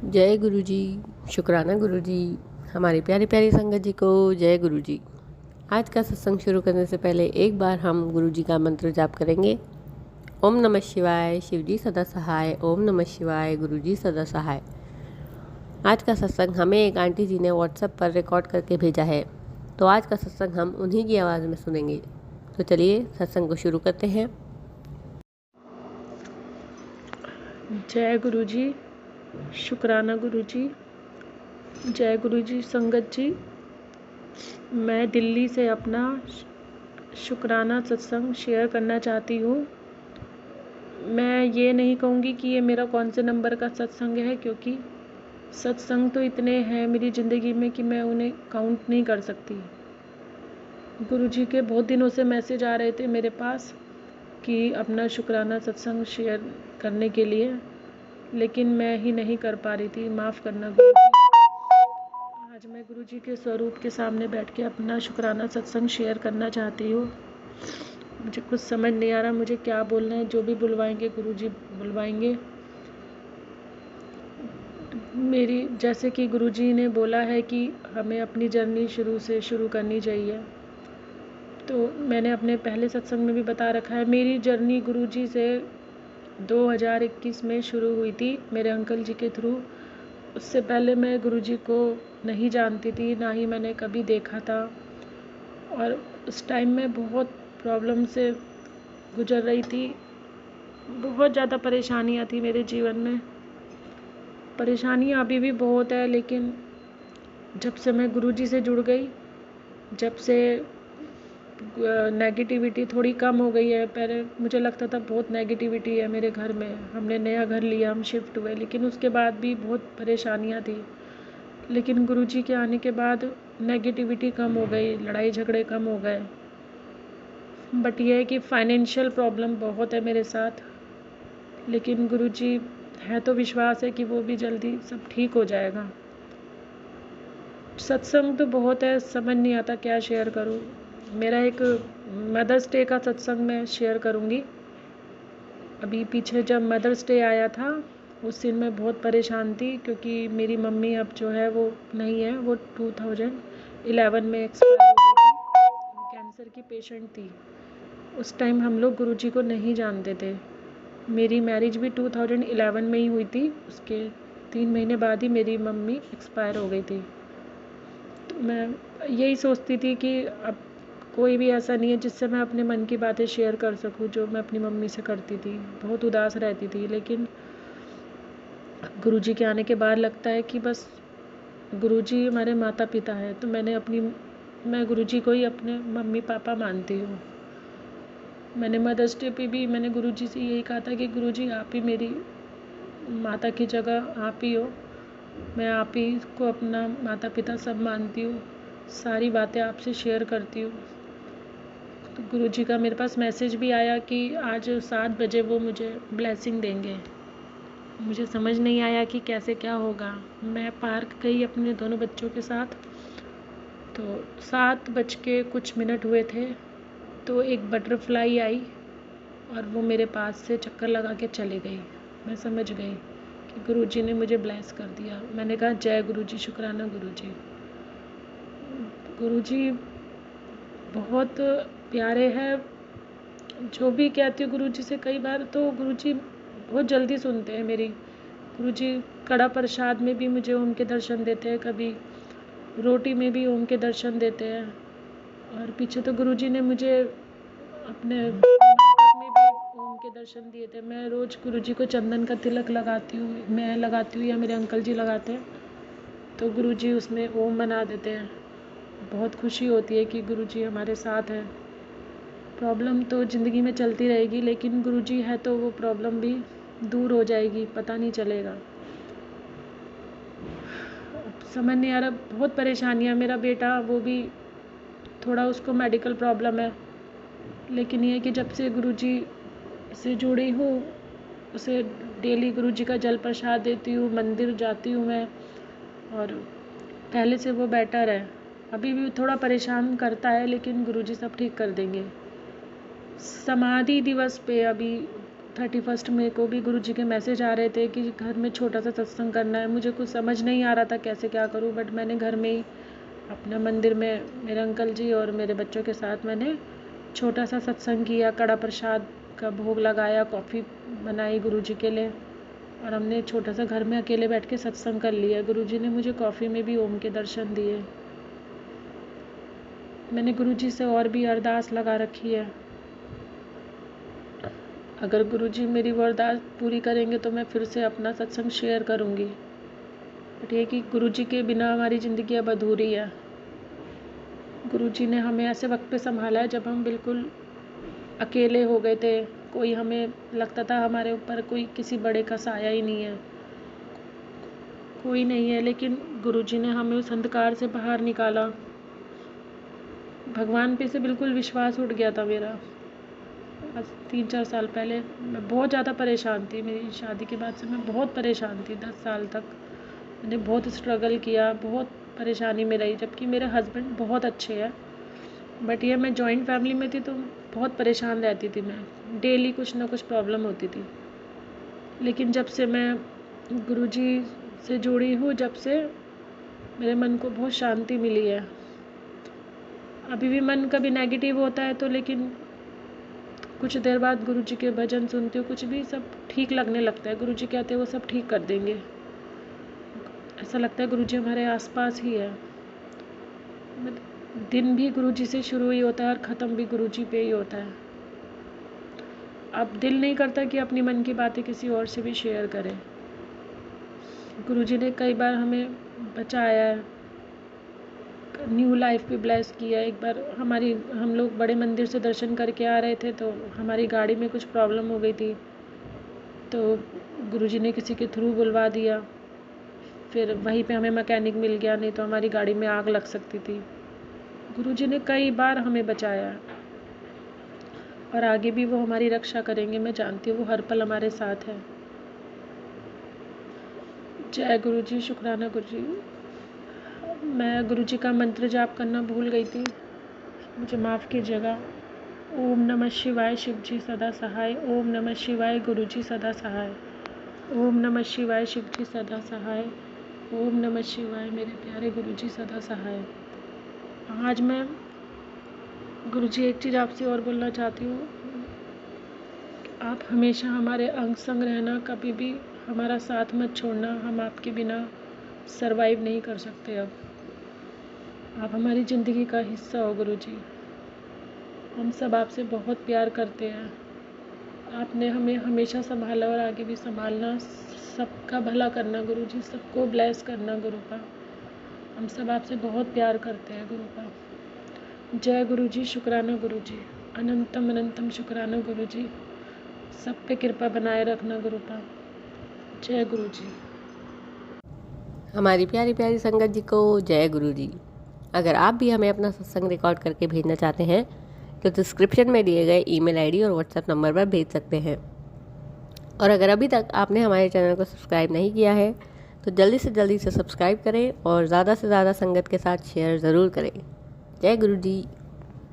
जय गुरु जी। शुक्राना गुरु जी। हमारी प्यारी प्यारी संगत जी को जय गुरु जी। आज का सत्संग शुरू करने से पहले एक बार हम गुरु जी का मंत्र जाप करेंगे। ओम नमः शिवाय, शिव जी सदा सहाय। ओम नमः शिवाय, गुरु जी सदा सहाय। आज का सत्संग हमें एक आंटी जी ने व्हाट्सएप पर रिकॉर्ड करके भेजा है, तो आज का सत्संग हम उन्हीं की आवाज़ में सुनेंगे। तो चलिए सत्संग को शुरू करते हैं। जय गुरु जी। शुक्राना गुरु जी। जय गुरु जी। संगत जी, मैं दिल्ली से अपना शुक्राना सत्संग शेयर करना चाहती हूँ। मैं ये नहीं कहूँगी कि ये मेरा कौन से नंबर का सत्संग है, क्योंकि सत्संग तो इतने हैं मेरी ज़िंदगी में कि मैं उन्हें काउंट नहीं कर सकती। गुरु जी के बहुत दिनों से मैसेज आ रहे थे मेरे पास कि अपना शुक्राना सत्संग शेयर करने के लिए, लेकिन मैं ही नहीं कर पा रही थी। माफ़ करना गुरु जी। आज मैं गुरु जी के स्वरूप के सामने बैठ के अपना शुक्राना सत्संग शेयर करना चाहती हूँ। मुझे कुछ समझ नहीं आ रहा मुझे क्या बोलना है। जो भी बुलवाएंगे गुरु जी बुलवाएंगे। मेरी जैसे कि गुरु जी ने बोला है कि हमें अपनी जर्नी शुरू से शुरू करनी चाहिए, तो मैंने अपने पहले सत्संग में भी बता रखा है। मेरी जर्नी गुरु जी से 2021 में शुरू हुई थी, मेरे अंकल जी के थ्रू। उससे पहले मैं गुरु जी को नहीं जानती थी, ना ही मैंने कभी देखा था। और उस टाइम में बहुत प्रॉब्लम से गुजर रही थी। बहुत ज़्यादा परेशानियाँ थी मेरे जीवन में। परेशानियाँ अभी भी बहुत है, लेकिन जब से मैं गुरु जी से जुड़ गई, जब से नेगेटिविटी थोड़ी कम हो गई है। पहले मुझे लगता था बहुत नेगेटिविटी है मेरे घर में। हमने नया घर लिया, हम शिफ्ट हुए, लेकिन उसके बाद भी बहुत परेशानियाँ थी। लेकिन गुरु जी के आने के बाद नेगेटिविटी कम हो गई, लड़ाई झगड़े कम हो गए। बट ये है कि फाइनेंशियल प्रॉब्लम बहुत है मेरे साथ। लेकिन गुरु जी है तो विश्वास है कि वो भी जल्दी सब ठीक हो जाएगा। सत्संग तो बहुत है, समझ नहीं आता क्या शेयर करूं। मेरा एक मदर्स डे का सत्संग मैं शेयर करूंगी। अभी पीछे जब मदर्स डे आया था, उस दिन मैं बहुत परेशान थी, क्योंकि मेरी मम्मी अब जो है वो नहीं है। वो 2011 में एक्सपायर हो गई थी। वो कैंसर की पेशेंट थी। उस टाइम हम लोग गुरु जी को नहीं जानते थे। मेरी मैरिज भी 2011 में ही हुई थी। उसके 3 महीने बाद ही मेरी मम्मी एक्सपायर हो गई थी। तो मैं यही सोचती थी कि अब कोई भी ऐसा नहीं है जिससे मैं अपने मन की बातें शेयर कर सकूं, जो मैं अपनी मम्मी से करती थी। बहुत उदास रहती थी, लेकिन गुरुजी के आने के बाद लगता है कि बस गुरुजी हमारे माता पिता है। तो मैं गुरुजी को ही अपने मम्मी पापा मानती हूँ। मैंने मदर्स डे पे भी मैंने गुरुजी से यही कहा था कि गुरुजी आप ही मेरी माता की जगह आप ही हो। मैं आप ही को अपना माता पिता सब मानती हूँ। सारी बातें आपसे शेयर करती हूँ। तो गुरुजी का मेरे पास मैसेज भी आया कि आज 7 बजे वो मुझे ब्लेसिंग देंगे। मुझे समझ नहीं आया कि कैसे क्या होगा। मैं पार्क गई अपने दोनों बच्चों के साथ। तो 7 बज के कुछ मिनट हुए थे, तो एक बटरफ्लाई आई और वो मेरे पास से चक्कर लगा के चली गई। मैं समझ गई कि गुरुजी ने मुझे ब्लेस कर दिया। मैंने कहा जय गुरुजी, शुक्राना गुरुजी। गुरुजी बहुत प्यारे हैं। जो भी कहती हूँ गुरुजी से, कई बार तो गुरुजी बहुत जल्दी सुनते हैं मेरी। गुरुजी कड़ा प्रसाद में भी मुझे ओम के दर्शन देते हैं, कभी रोटी में भी ओम के दर्शन देते हैं। और पीछे तो गुरुजी ने मुझे अपने नाटक में भी ओम के दर्शन दिए थे। मैं रोज़ गुरुजी को चंदन का तिलक लगाती हूँ, मैं लगाती हूँ या मेरे अंकल जी लगाते हैं, तो गुरुजी उसमें ओम बना देते हैं। बहुत खुशी होती है कि गुरुजी हमारे साथ हैं। प्रॉब्लम तो ज़िंदगी में चलती रहेगी, लेकिन गुरुजी है तो वो प्रॉब्लम भी दूर हो जाएगी, पता नहीं चलेगा। समझ नहीं आ रहा, बहुत परेशानियाँ। मेरा बेटा वो भी थोड़ा, उसको मेडिकल प्रॉब्लम है, लेकिन ये कि जब से गुरुजी से जुड़ी हूँ, उसे डेली गुरुजी का जल प्रसाद देती हूँ, मंदिर जाती हूँ मैं, और पहले से वो बेटर है। अभी भी थोड़ा परेशान करता है, लेकिन गुरुजी सब ठीक कर देंगे। समाधि दिवस पे अभी 31 मई को भी गुरुजी के मैसेज आ रहे थे कि घर में छोटा सा सत्संग करना है। मुझे कुछ समझ नहीं आ रहा था कैसे क्या करूं, बट मैंने घर में ही अपना मंदिर में मेरे अंकल जी और मेरे बच्चों के साथ मैंने छोटा सा सत्संग किया, कड़ा प्रसाद का भोग लगाया, कॉफ़ी बनाई गुरुजी के लिए, और हमने छोटा सा घर में अकेले बैठ के सत्संग कर लिया। गुरुजी ने मुझे कॉफ़ी में भी ओम के दर्शन दिए। मैंने गुरुजी से और भी अरदास लगा रखी है, अगर गुरुजी मेरी वो अरदास पूरी करेंगे तो मैं फिर से अपना सत्संग शेयर करूँगी। बट ये कि गुरुजी के बिना हमारी ज़िंदगी अब अधूरी है। गुरुजी ने हमें ऐसे वक्त पे संभाला है जब हम बिल्कुल अकेले हो गए थे। कोई हमें लगता था हमारे ऊपर कोई किसी बड़े का साया ही नहीं है, कोई नहीं है, लेकिन गुरुजी ने हमें उस अंधकार से बाहर निकाला। भगवान पे से बिल्कुल विश्वास उठ गया था मेरा। आज 3-4 साल पहले मैं बहुत ज़्यादा परेशान थी। मेरी शादी के बाद से मैं बहुत परेशान थी। 10 साल तक मैंने बहुत स्ट्रगल किया, बहुत परेशानी में रही, जबकि मेरे हस्बैंड बहुत अच्छे हैं। बट ये मैं जॉइंट फैमिली में थी तो बहुत परेशान रहती थी मैं, डेली कुछ ना कुछ प्रॉब्लम होती थी। लेकिन जब से मैं गुरुजी से जुड़ी हूँ, जब से मेरे मन को बहुत शांति मिली है। अभी भी मन कभी नेगेटिव होता है तो, लेकिन कुछ देर बाद गुरुजी के भजन सुनती हूँ, कुछ भी सब ठीक लगने लगता है। गुरुजी कहते हैं वो सब ठीक कर देंगे। ऐसा लगता है गुरुजी हमारे आसपास ही है। दिन भी गुरुजी से शुरू ही होता है और ख़त्म भी गुरुजी पे ही होता है। अब दिल नहीं करता कि अपनी मन की बातें किसी और से भी शेयर करें। गुरुजी ने कई बार हमें बचाया है, न्यू लाइफ भी ब्लेस किया है। एक बार हम लोग बड़े मंदिर से दर्शन करके आ रहे थे तो हमारी गाड़ी में कुछ प्रॉब्लम हो गई थी, तो गुरुजी ने किसी के थ्रू बुलवा दिया। फिर वहीं पे हमें मैकेनिक मिल गया, नहीं तो हमारी गाड़ी में आग लग सकती थी। गुरुजी ने कई बार हमें बचाया है और आगे भी वो हमारी रक्षा करेंगे। मैं जानती हूँ वो हर पल हमारे साथ है। जय गुरुजी, शुक्राना गुरुजी। मैं गुरुजी का मंत्र जाप करना भूल गई थी, मुझे माफ़ कीजिएगा। ओम नमः शिवाय, शिव जी सदा सहाय। ओम नमः शिवाय, गुरुजी सदा सहाय। ओम नमः शिवाय, शिव जी सदा सहाय। ओम नमः शिवाय, मेरे प्यारे गुरुजी सदा सहाय। आज मैं गुरुजी एक चीज़ आपसे और बोलना चाहती हूँ, आप हमेशा हमारे अंग संग रहना, कभी भी हमारा साथ मत छोड़ना। हम आपके बिना सरवाइव नहीं कर सकते। अब आप हमारी ज़िंदगी का हिस्सा हो गुरुजी। हम सब आपसे बहुत प्यार करते हैं। आपने हमें हमेशा संभाला और आगे भी संभालना। सबका भला करना गुरुजी, सबको ब्लेस करना गुरु का। हम सब आपसे बहुत प्यार करते हैं गुरु का। जय गुरुजी, शुक्राना गुरुजी। अनंतम अनंतम शुक्राना गुरुजी। सब पे कृपा बनाए रखना गुरु का। जय गुरुजी। हमारी प्यारी प्यारी संगत जी को जय गुरुजी। अगर आप भी हमें अपना सत्संग रिकॉर्ड करके भेजना चाहते हैं तो डिस्क्रिप्शन में दिए गए ईमेल आईडी और व्हाट्सएप नंबर पर भेज सकते हैं। और अगर अभी तक आपने हमारे चैनल को सब्सक्राइब नहीं किया है तो जल्दी से सब्सक्राइब करें और ज़्यादा से ज़्यादा संगत के साथ शेयर ज़रूर करें। जय गुरुजी।